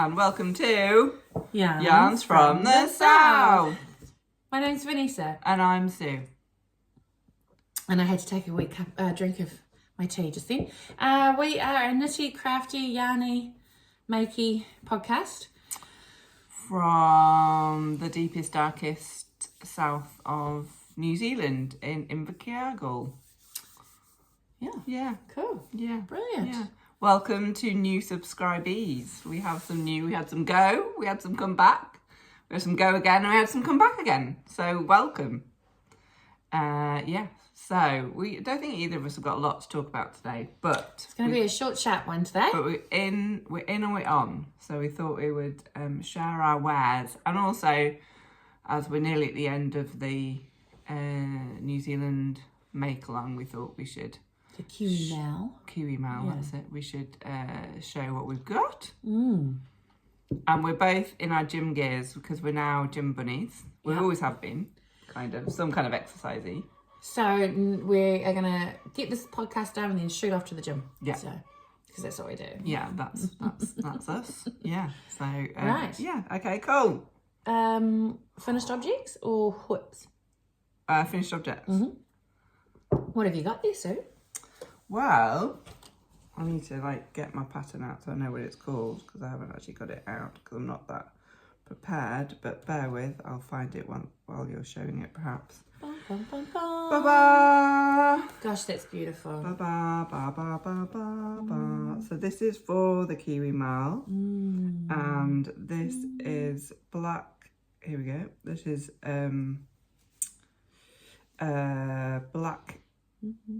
and welcome to Yarns from the South. My name's Vanessa. And I'm Sue. And I had to take a wee drink of my tea just then. We are a nitty, crafty, yarny, makey podcast. From the deepest, darkest south of New Zealand in Invercargill. Yeah. Cool. Yeah. Brilliant. Yeah. Welcome to new subscribees. We have some new, we had some go, we had some come back, we had some go again, and we had some come back again. So welcome. So we don't think either of us have got a lot to talk about today, but It's going to be a short chat one today. But we're in and we're on. So we thought we would share our wares, and also as we're nearly at the end of the New Zealand make along, we thought we should. The Kiwi Mal. That's it. We should show what we've got. Mm. And we're both in our gym gears because we're now gym bunnies. We always have been, kind of, some kind of exercisey. So we are going to get this podcast done and then shoot off to the gym. Yeah. So, because that's what we do. Yeah, that's us. Yeah. So, right. Yeah. Okay, cool. Finished objects or whips? Finished objects. Mm-hmm. What have you got there, Sue? Well, I need to get my pattern out so I know what it's called because I haven't actually got it out because I'm not that prepared. But bear with, I'll find it while you're showing it, perhaps. Bum, bum, bum, bum. Ba-ba! Gosh, that's beautiful. Ba-ba, ba-ba, ba-ba, ba. So this is for the Kiwi Mal, and this is black. Here we go. This is black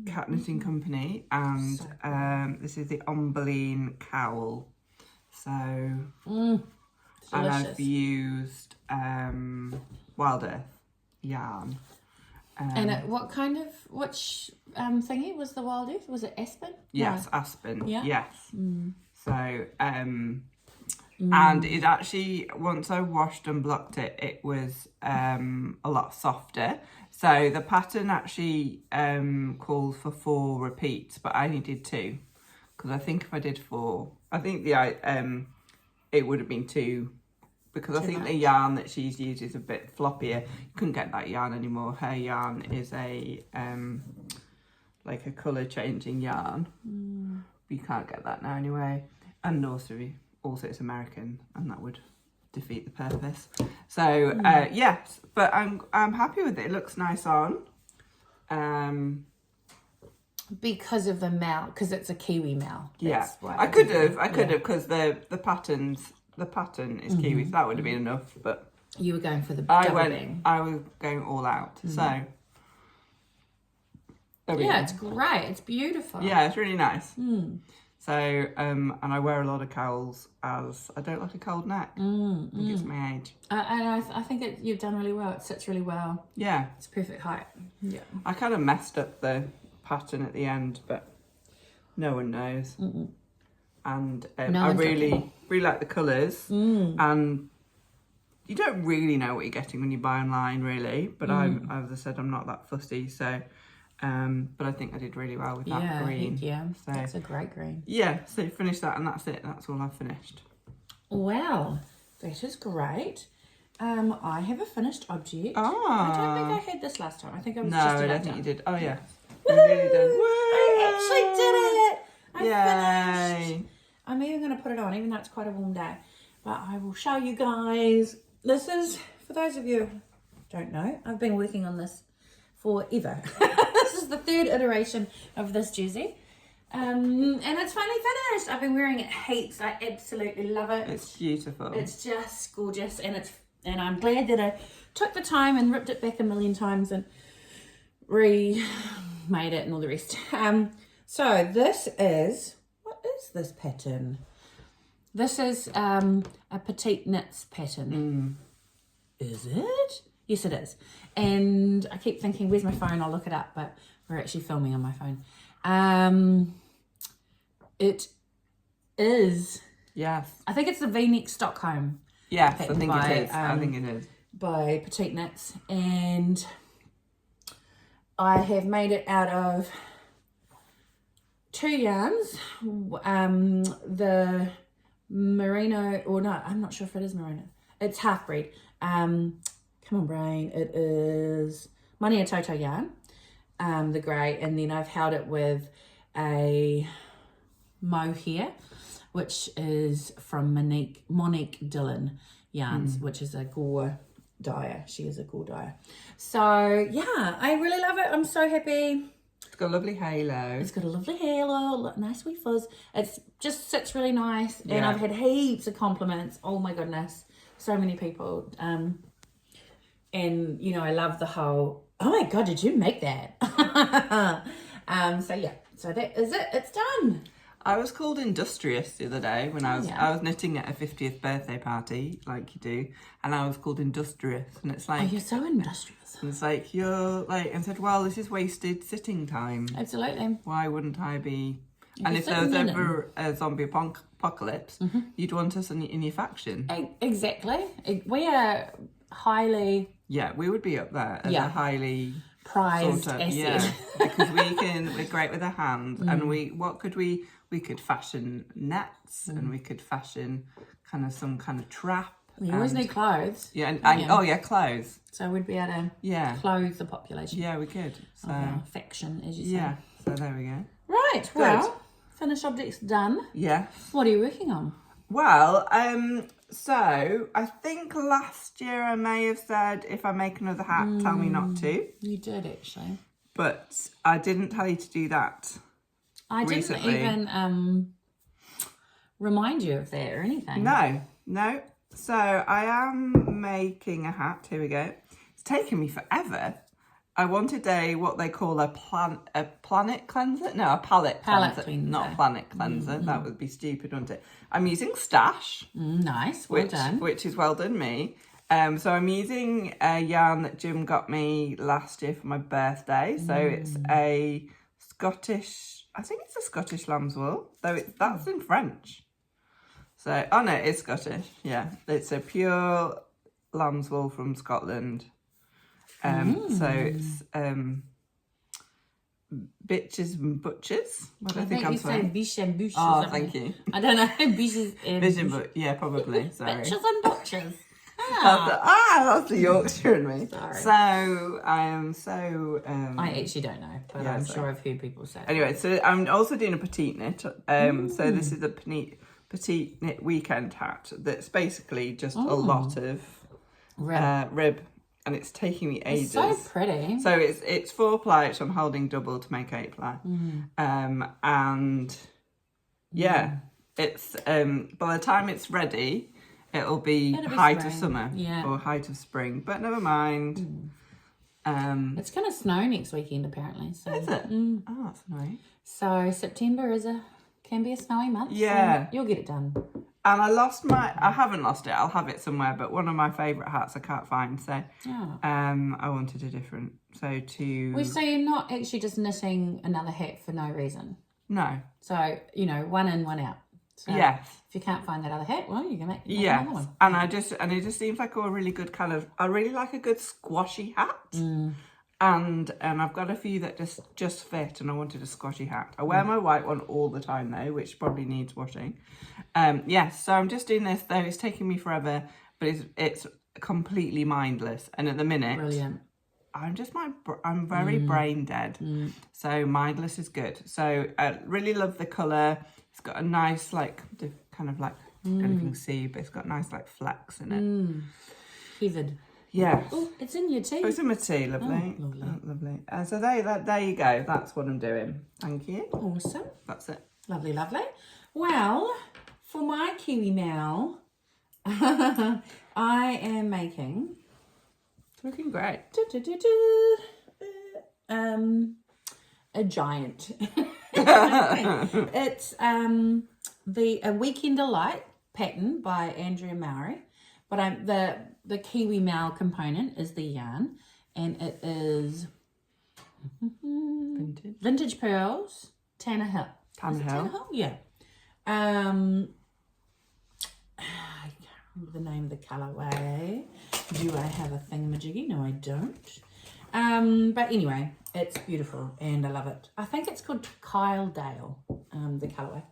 cat knitting company, and this is the Ombeline cowl. So and I've used Wild Earth yarn. And which thingy was the Wild Earth? Was it Aspen? Yes, No. Aspen. Yeah. Yes. So and it actually, once I washed and blocked it, it was a lot softer. So the pattern actually calls for 4 repeats, but I only did 2 because I think if I did 4, I think it would have been 2 because I think the yarn that she's used is a bit floppier. You couldn't get that yarn anymore. Her yarn is a like a colour changing yarn. You can't get that now anyway, and also it's American, and that would defeat the purpose. So yes, but I'm happy with it. It looks nice on. Because of the mal, because it's a Kiwi mal. Yeah, I could have because the pattern is Kiwi, so that would have been enough. But you were going for the I was going all out. So it's great. It's beautiful. Yeah, it's really nice. So, and I wear a lot of cowls as I don't like a cold neck. I think it's my age. And I think you've done really well. It sits really well. Yeah. It's perfect height. Yeah. I kind of messed up the pattern at the end, but no one knows. And I really like the colours. And you don't really know what you're getting when you buy online, really. But as I said, I'm not that fussy, so... but I think I did really well with that green. Yeah, so, that's a great green. Yeah, so finish that and that's it. That's all I've finished. Wow, that is great. I have a finished object. Ah. I don't think I had this last time. I think I was just No, about I don't think done. you did. Oh, yeah. Woo! You nearly done. I actually did it. I Yay. finished. I'm even going to put it on, even though it's quite a warm day. But I will show you guys. This is, for those of you who don't know, I've been working on this forever. This is the 3rd iteration of this jersey. And it's finally finished. I've been wearing it heaps. I absolutely love it. It's beautiful. It's just gorgeous, and I'm glad that I took the time and ripped it back a million times and remade it and all the rest. So this is, what is this pattern? This is a petite knits pattern. Is it? Yes, it is. And I keep thinking, where's my phone? I'll look it up, but we're actually filming on my phone. It is. Yes. I think it's the V-neck Stockholm. Yes, I think it is. I think it is. By Petite Knits. And I have made it out of 2 yarns. The merino, or no, I'm not sure if it is merino. It's half breed. Come on, brain. It is Mania Toto yarn, the grey, and then I've held it with a mohair, which is from Monique Dillon yarns, which is a gore dyer. She is a gore dyer. So yeah, I really love it. I'm so happy. It's got a lovely halo. It's got a lovely halo, nice wee fuzz. It just sits really nice, and Yeah. I've had heaps of compliments. Oh my goodness, so many people. And you know, I love the whole, oh my god, did you make that? So yeah, so that is it. It's done. I was called industrious the other day when I was knitting at a 50th birthday party, like you do, and I was called industrious, and it's like, Oh, you're so industrious. and it's like you're like, and said, well, this is wasted sitting time. Absolutely. Why wouldn't I be? And if you're there was sitting ever a zombie apocalypse, you'd want us in your faction. Exactly. We are highly Yeah, we would be up there as a highly prized sort of, asset. yeah, because we're great with our hands, and we could fashion nets, and we could fashion kind of some kind of trap. We always need clothes. Yeah, and clothes. So we'd be able to clothe the population. Yeah, we could. So Faction, as you say. yeah, so there we go. Right, well, finished objects done. Yeah. What are you working on? Well, so I think last year I may have said, if I make another hat, tell me not to. You did, actually. But I didn't tell you to do that. I recently. didn't even remind you of that or anything. No. So I am making a hat. Here we go. It's taken me forever. I wanted what they call a planet cleanser. No, a palette cleanser. Not planet cleanser. That would be stupid, wouldn't it? I'm using Stash. Nice, well done. Which is well done me. So I'm using a yarn that Jim got me last year for my birthday. So it's a Scottish, I think it's a Scottish lamb's wool, though that's in French. So, oh no, it's Scottish. Yeah, it's a pure lamb's wool from Scotland. So it's bitches and butchers. What do I think I'm saying? Biche and bouche. Oh, thank you. I don't know. Biches and Vision, but yeah, probably. Sorry. bitches and butchers. That's the Yorkshire in me. Sorry. So I am so. I actually don't know, but I'm sure I've heard people say. Anyway, so I'm also doing a petite knit. So this is a petite knit weekend hat that's basically just a lot of rib, and it's taking me ages. It's so pretty. So it's 4-ply, which I'm holding double to make 8-ply, and yeah, it's by the time it's ready, it'll be height of summer or height of spring. But never mind. It's going to snow next weekend apparently. So. Is it? Oh, that's nice. So September can be a snowy month. Yeah. So you'll get it done. And I haven't lost it. I'll have it somewhere. But one of my favourite hats I can't find. So I wanted a different. So so you're not actually just knitting another hat for no reason. No. So, one in, one out. So yes. If you can't find that other hat, well, you can make another one. And it just seems like a really good I really like a good squashy hat. And I've got a few that just fit, and I wanted a squashy hat. I wear my white one all the time though, which probably needs washing. So I'm just doing this though. It's taking me forever, but it's completely mindless. And at the minute, brilliant. I'm very brain dead. So mindless is good. So I really love the colour. It's got a nice kind of like I don't know if you can see, but it's got nice flecks in it. Heathered. Yeah. Oh, it's in your tea. Oh, it's in my tea, lovely. Oh, lovely. Oh, lovely. So there you go. That's what I'm doing. Thank you. Awesome. That's it. Lovely, lovely. Well, for my Kiwi Mal, I am making. It's looking great. A giant. It's a Weekend Delight pattern by Andrea Mowry, but the Kiwi Mal component is the yarn, and it is vintage pearls, Tanner Hill. Tanner Hill? Yeah. I can't remember the name of the colourway. Do I have a thingamajiggy? No, I don't. But anyway, it's beautiful and I love it. I think it's called Kyle Dale, the colourway.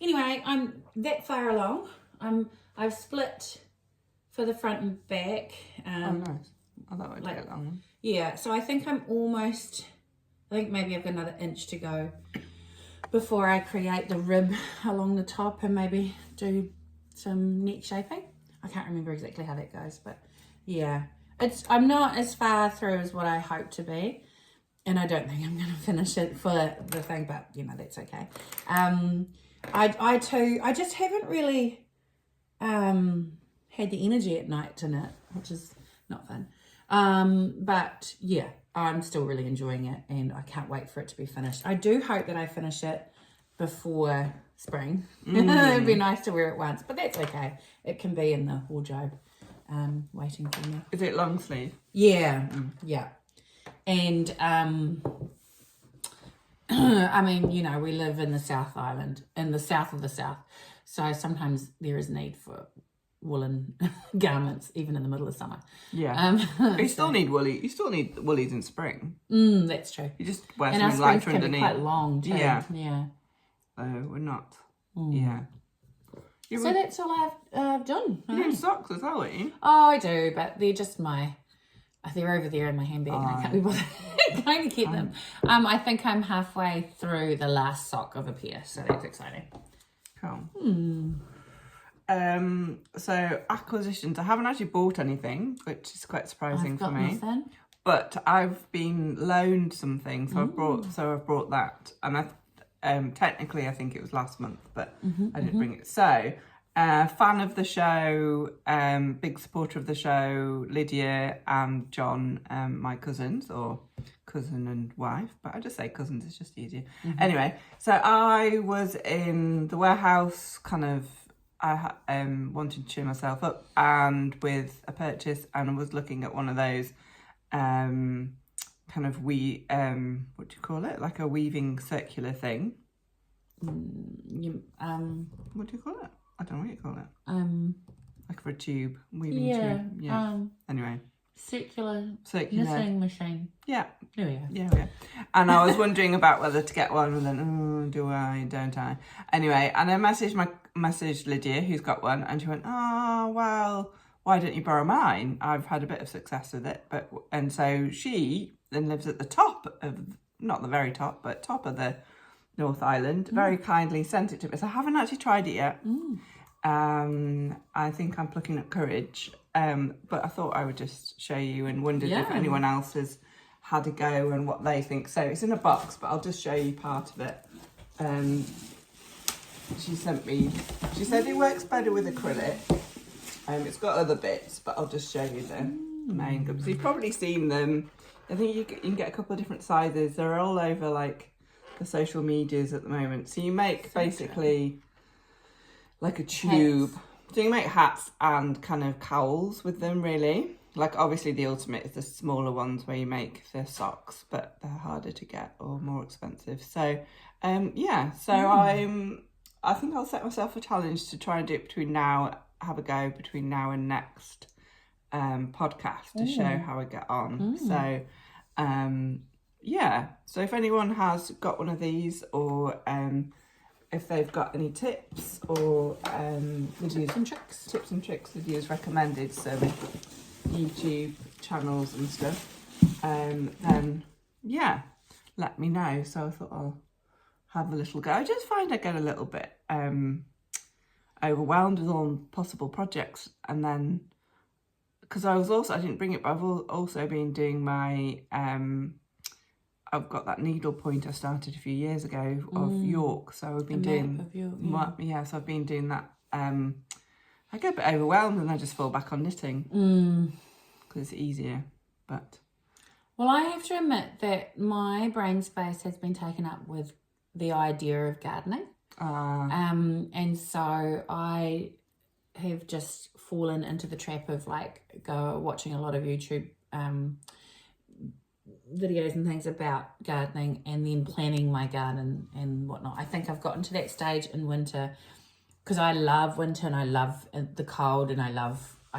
anyway, I'm that far along. I've split for the front and back. Oh, nice. I thought I'd get long. Yeah, so I think I'm almost, I think maybe I've got another inch to go before I create the rib along the top and maybe do some neck shaping. I can't remember exactly how that goes, but yeah. I'm not as far through as what I hope to be, and I don't think I'm going to finish it for the thing, but you know, that's okay. I just haven't really had the energy at night to knit, which is not fun. But yeah, I'm still really enjoying it, and I can't wait for it to be finished. I do hope that I finish it before spring. It'd be nice to wear it once, but that's okay. It can be in the wardrobe waiting for me. Is it long sleeve? Yeah, yeah. And I mean, you know, we live in the South Island, in the south of the South, so sometimes there is need for woolen garments even in the middle of summer. Yeah. You still need woolly. You still need woolies in spring. That's true. You just wear And something our lighter springs can be underneath. quite long too. Yeah. We're not. Yeah. So that's all I've done. You're doing socks as well, aren't you? Oh, I do, but they're just they're over there in my handbag and I can't be bothered going to get them. I think I'm halfway through the last sock of a pair, so that's exciting. Cool. So acquisitions. I haven't actually bought anything, which is quite surprising for me. Nothing. But I've been loaned something, so I've brought that, and technically I think it was last month, but I didn't bring it. So, fan of the show, big supporter of the show, Lydia and John, my cousins, or cousin and wife, but I just say cousins, it's just easier. Anyway, so I was in the warehouse, kind of, I wanted to cheer myself up, and with a purchase, and I was looking at one of those kind of what do you call it? Like a weaving circular thing. What do you call it? I don't know what you call it. Like for a tube, weaving tube. Yeah. Anyway. Circular knitting machine. Yeah. There we go. Yeah. And I was wondering about whether to get one, and then, do I, don't I? Anyway, and I messaged Lydia, who's got one, and she went, oh, well, why don't you borrow mine? I've had a bit of success with it. And so she then lives at the top of, not the very top, but top of the North Island, very kindly sent it to me. So I haven't actually tried it yet. I think I'm plucking up courage. But I thought I would just show you, and wondered if anyone else has had a go and what they think. So it's in a box, but I'll just show you part of it. She said it works better with acrylic. It's got other bits, but I'll just show you the main goods. So you've probably seen them. I think you can get a couple of different sizes. They're all over like the social medias at the moment. So you make basically like a tube. Hats. So you make hats and kind of cowls with them, really. Like obviously the ultimate is the smaller ones where you make the socks, but they're harder to get or more expensive. So I think I'll set myself a challenge to try and do it between now and next podcast to show how I get on. So so if anyone has got one of these, or if they've got any tips or tips and tricks, videos recommended, so YouTube channels and stuff, then let me know. So I thought I'll have a little go. I just find I get a little bit overwhelmed with all possible projects, and then because I didn't bring it, but I've also been doing my I've got that needle point I started a few years ago of York, so I've been doing so I've been doing that. I get a bit overwhelmed and I just fall back on knitting because it's easier. But well, I have to admit that my brain space has been taken up with the idea of gardening. And so I have just fallen into the trap of watching a lot of YouTube videos and things about gardening, and then planning my garden and whatnot. I think I've gotten to that stage in winter, because I love winter and I love the cold, and I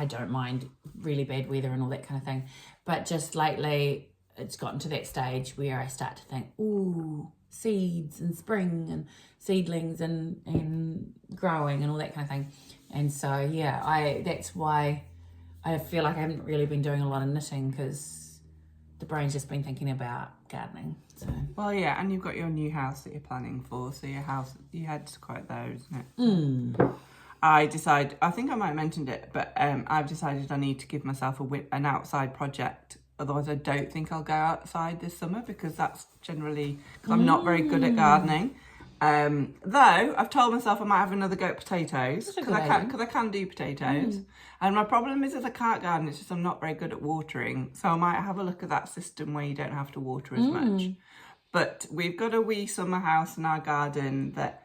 don't mind really bad weather and all that kind of thing. But just lately, it's gotten to that stage where I start to think, ooh, seeds and spring and seedlings and growing and all that kind of thing. And so, yeah, that's why I feel like I haven't really been doing a lot of knitting, because the brain's just been thinking about gardening. So. Well, yeah, and you've got your new house that you're planning for, so your head's quite there, isn't it? I think I might have mentioned it, but I've decided I need to give myself an outside project. Otherwise, I don't think I'll go outside this summer, because that's generally, because I'm not very good at gardening. Though I've told myself I might have another go at potatoes, because I can do potatoes. And my problem is I can't garden, it's just I'm not very good at watering. So I might have a look at that system where you don't have to water as much. But we've got a wee summer house in our garden that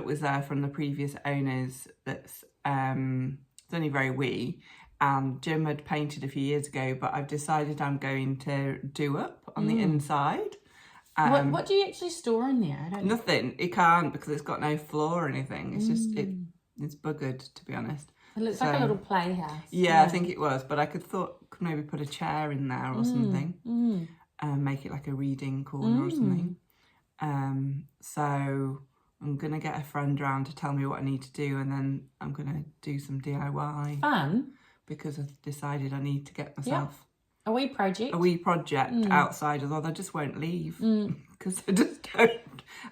was there from the previous owners. That's it's only very wee, and Jim had painted a few years ago, but I've decided I'm going to do up on the inside. What do you actually store in there? I don't know. Nothing. It can't, because it's got no floor or anything. It's just it's buggered, to be honest. It looks like a little playhouse. Yeah, I think it was, but I could maybe put a chair in there or something, and make it like a reading corner or something. So I'm gonna get a friend round to tell me what I need to do, and then I'm gonna do some DIY. Fun. Because I've decided I need to get myself a wee project outside, although I just won't leave, because I just don't.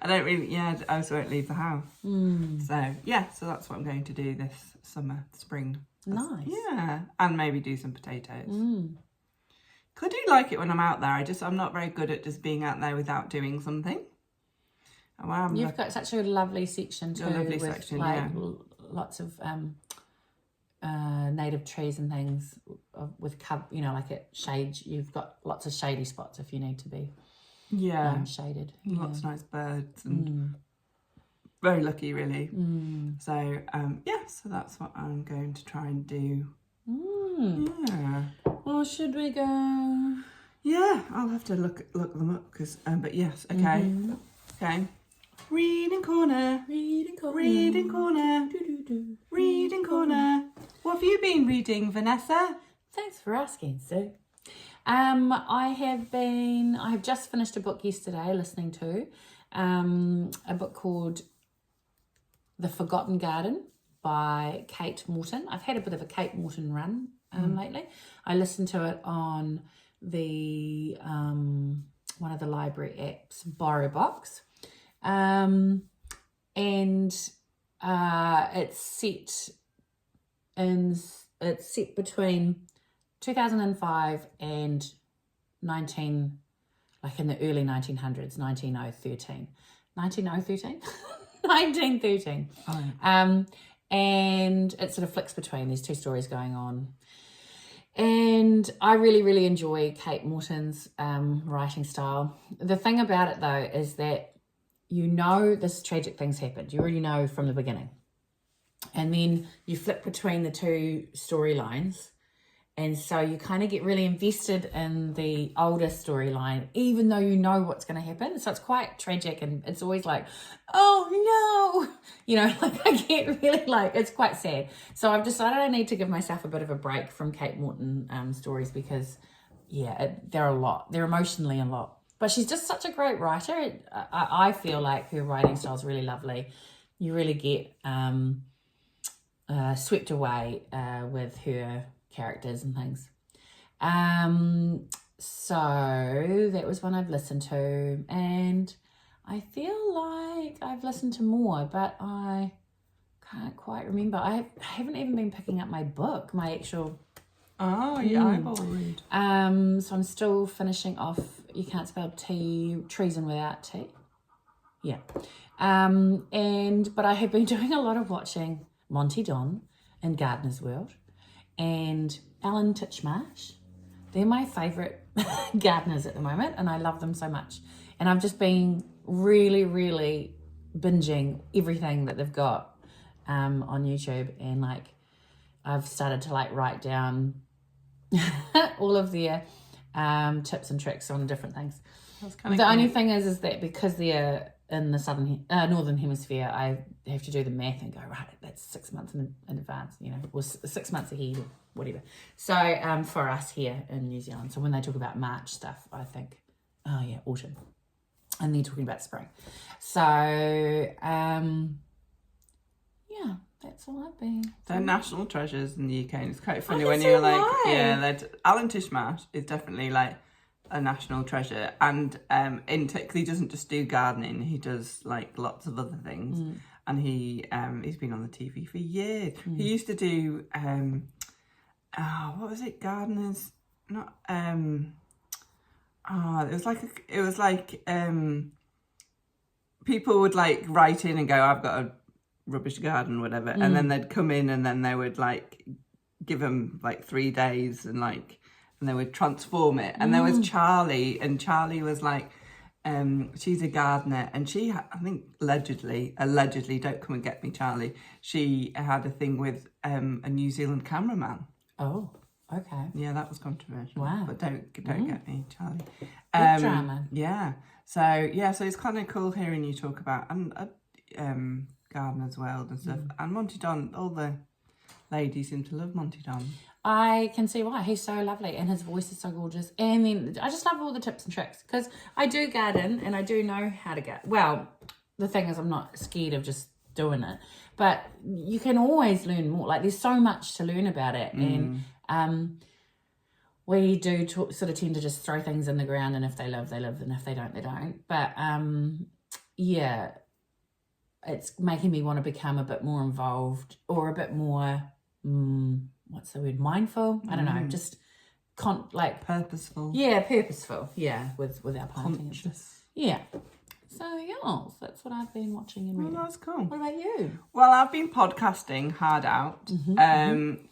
I don't really. Yeah, I just won't leave the house. So that's what I'm going to do this spring. Nice. Yeah, and maybe do some potatoes. Cause I do like it when I'm out there. I'm not very good at just being out there without doing something. Oh, wow, You've got such a lovely section too, with lots of native trees and things with like it shades. You've got lots of shady spots if you need to be shaded. Lots of nice birds and very lucky, really. So so that's what I'm going to try and do. Yeah. Well, should we go? Yeah, I'll have to look them up, because but yes, okay. Okay. Reading corner. Reading corner. Reading corner. Reading corner. What have you been reading, Vanessa? Thanks for asking, Sue. I have just finished a book yesterday, listening to a book called The Forgotten Garden by Kate Morton. I've had a bit of a Kate Morton run lately. I listened to it on the one of the library apps, BorrowBox. And it's set between 2005 and 19, like in the early 1900s, 1913. 1913. Oh. And it sort of flicks between these two stories going on. And I really, really enjoy Kate Morton's writing style. The thing about it, though, is that this tragic thing's happened. You already know from the beginning. And then you flip between the two storylines. And so you kind of get really invested in the older storyline, even though you know what's going to happen. So it's quite tragic, and it's always like, oh no, I get really it's quite sad. So I've decided I need to give myself a bit of a break from Kate Morton stories, because they're a lot. They're emotionally a lot. But she's just such a great writer. I feel like her writing style is really lovely. You really get swept away with her characters and things. So that was one I've listened to, and I feel like I've listened to more, but I can't quite remember. I haven't even been picking up my book, my actual... Oh, yeah, I will read. So I'm still finishing off You Can't Spell Treason Without Tea. Yeah. But I have been doing a lot of watching Monty Don and Gardener's World and Alan Titchmarsh. They're my favourite gardeners at the moment, and I love them so much. And I've just been really, really binging everything that they've got on YouTube, and I've started to write down all of their tips and tricks on different things. The only thing is that because they're in the northern hemisphere, I have to do the math and go, right, that's 6 months in advance, or 6 months ahead or whatever. So for us here in New Zealand, so when they talk about March stuff, I think, oh yeah, autumn. and then talking about spring. So, yeah, that's all I've been. They're national treasures in the UK, and it's quite funny can when see you're like, why. Alan Tishmarsh is definitely like a national treasure, and because he doesn't just do gardening, he does like lots of other things, and he's been on the TV for years. He used to do what was it? Gardeners, not it was like people would like write in and go, I've got a rubbish garden, whatever, and then they'd come in and then they would like give them like 3 days and they would transform it. And there was Charlie, and Charlie was like, she's a gardener, and she I think allegedly, don't come and get me, Charlie, she had a thing with a New Zealand cameraman. Oh, okay. Yeah, that was controversial. Wow. But don't get me, Charlie. Big drama. Yeah. So it's kind of cool hearing you talk about Gardener's World and stuff. And Monty Don, all the ladies seem to love Monty Don. I can see why. He's so lovely and his voice is so gorgeous. And then I just love all the tips and tricks because I do garden and I do know how to garden. Well, the thing is I'm not scared of just doing it, but you can always learn more. Like there's so much to learn about it. And we do sort of tend to just throw things in the ground, and if they live, they live, and if they don't, they don't. But yeah, it's making me want to become a bit more involved or a bit more, what's the word, mindful? I don't know, just purposeful. Yeah, purposeful. Yeah, with our planting. Conscious. Yeah. So yeah, that's what I've been watching and reading. Well, that's cool. What about you? Well, I've been podcasting hard out.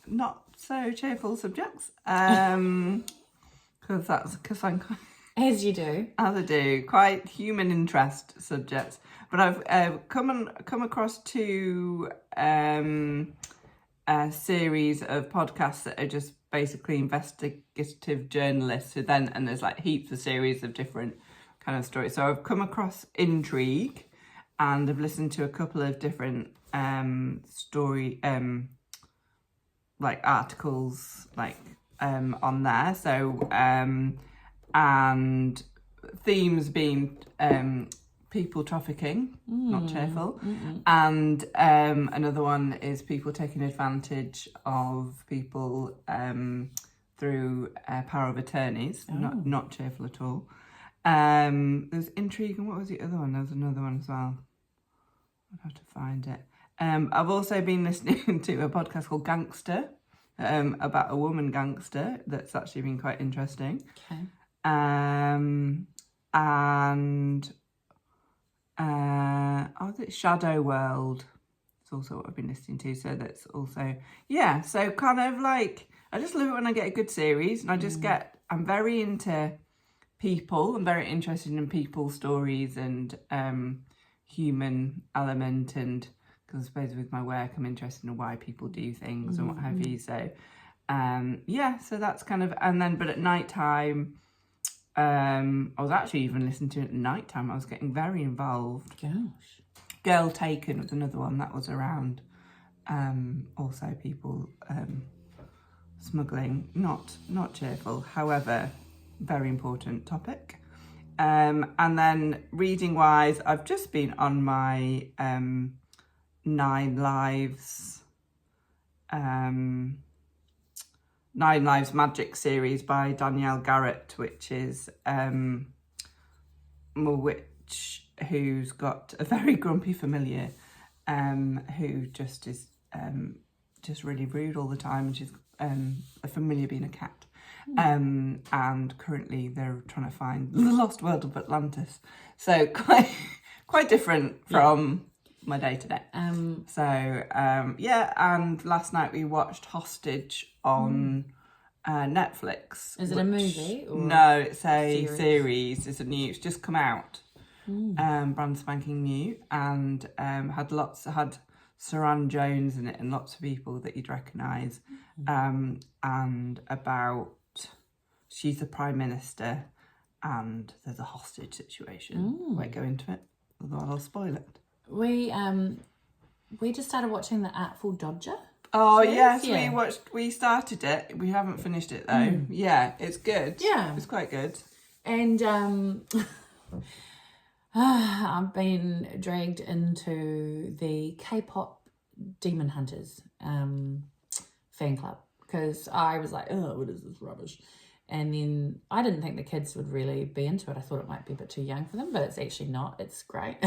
Not so cheerful subjects. Because I'm As you do. as I do, quite human interest subjects. But I've come across two series of podcasts that are just basically investigative journalists who and there's like heaps of series of different kind of stories. So I've come across Intrigue, and I've listened to a couple of different like articles on there. So and themes being people trafficking, not cheerful, and another one is people taking advantage of people through power of attorneys, not cheerful at all. There's Intrigue, and what was the other one? There's another one as well. I'd have to find it. I've also been listening to a podcast called Gangster, about a woman gangster. That's actually been quite interesting. Okay. And Shadow World. It's also what I've been listening to. So that's also, yeah. So kind of like, I just love it when I get a good series, and I just I'm very into people. I'm very interested in people's stories and human element, and because I suppose with my work I'm interested in why people do things and what have you. So so that's kind of, and then but at night time I was actually even listening to it at night time. I was getting very involved. Gosh. Girl Taken was another one that was around also people smuggling, not cheerful, however very important topic. And then reading wise, I've just been on my 9 Lives Magic series by Danielle Garrett, which is a witch who's got a very grumpy familiar who just is just really rude all the time, and she's a familiar being a cat. And currently they're trying to find the lost world of Atlantis, so quite different from my day to day. And last night we watched Hostage on Netflix. Is it a movie? Or no, it's a series. It's just come out, brand spanking new, and had Saran Jones in it and lots of people that you'd recognise, and about she's the Prime Minister and there's a hostage situation. Won't go into it, otherwise I'll spoil it. We just started watching The Artful Dodger. Oh yes, yeah. We started it. We haven't finished it though. Yeah, it's good. Yeah, it's quite good. And I've been dragged into the K-pop Demon Hunters fan club because I was like, oh, what is this rubbish? And then I didn't think the kids would really be into it. I thought it might be a bit too young for them, but it's actually not. It's great.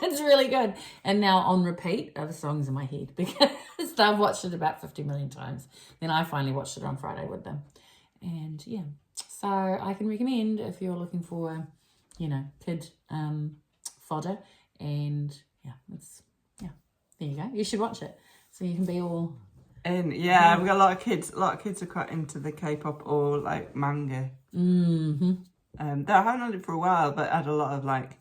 It's really good. And now on repeat are the songs in my head because I've watched it about 50 million times. Then I finally watched it on Friday with them. And yeah, so I can recommend if you're looking for, kid fodder. And there you go. You should watch it so you can be all... And yeah, we've got a lot of kids. A lot of kids are quite into the K-pop or like manga. Mm-hmm. They haven't had it for a while, but had a lot of like.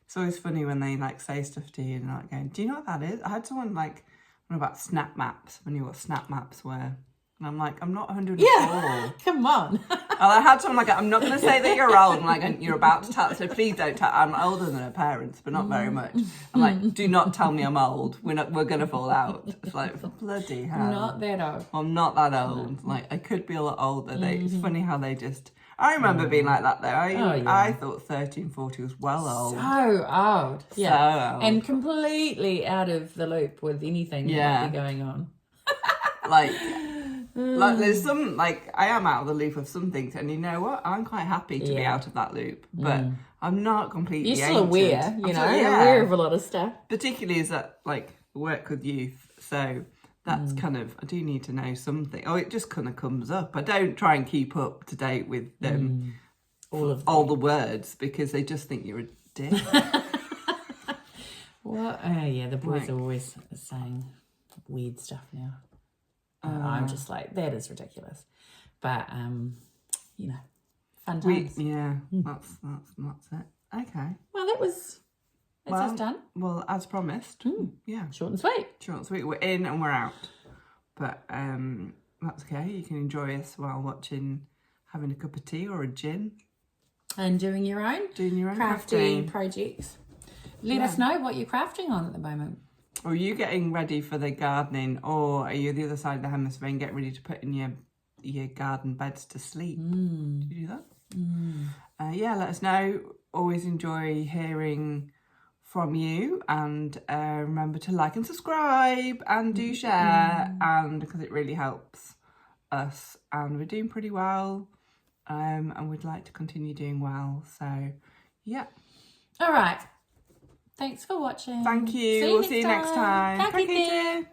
It's always funny when they like say stuff to you and like going, "Do you know what that is?" I had someone like on about snap maps. When you knew what snap maps were, and I'm like, I'm not 104. Yeah, come on. I had someone like, I'm not going to say that you're old, and like you're about to tell, so please don't tell. I'm older than her parents, but not very much. I'm like, do not tell me I'm old. We're going to fall out. It's like, bloody hell. Not that old. I'm not that old. No. Like, I could be a lot older. It's funny how they just... I remember being like that, though. I thought 13, 40 was well old. So old. Yeah. So old. And completely out of the loop with anything that might be going on. Like there's some, like, I am out of the loop of some things, and you know what? I'm quite happy to be out of that loop, but I'm not completely You're still ancient. aware, aware of a lot of stuff. Particularly as that, like, work with youth, so that's kind of, I do need to know something. Oh, it just kind of comes up. I don't try and keep up to date with all the words, because they just think you're a dick. Well, yeah, the boys are always saying weird stuff now. I'm just like, that is ridiculous. But, fun times. That's it. Okay. Well, it's us done. Well, as promised. Yeah. Short and sweet. Short and sweet. We're in and we're out. But that's okay. You can enjoy us while having a cup of tea or a gin. And doing your own crafting projects. Let us know what you're crafting on at the moment. Or are you getting ready for the gardening, or are you the other side of the hemisphere and get ready to put in your garden beds to sleep? Do you do that? Let us know. Always enjoy hearing from you, and remember to like and subscribe and do share, and because it really helps us, and we're doing pretty well, and we'd like to continue doing well. So yeah. All right. Thanks for watching. Thank you. We'll see you next time. Thank you.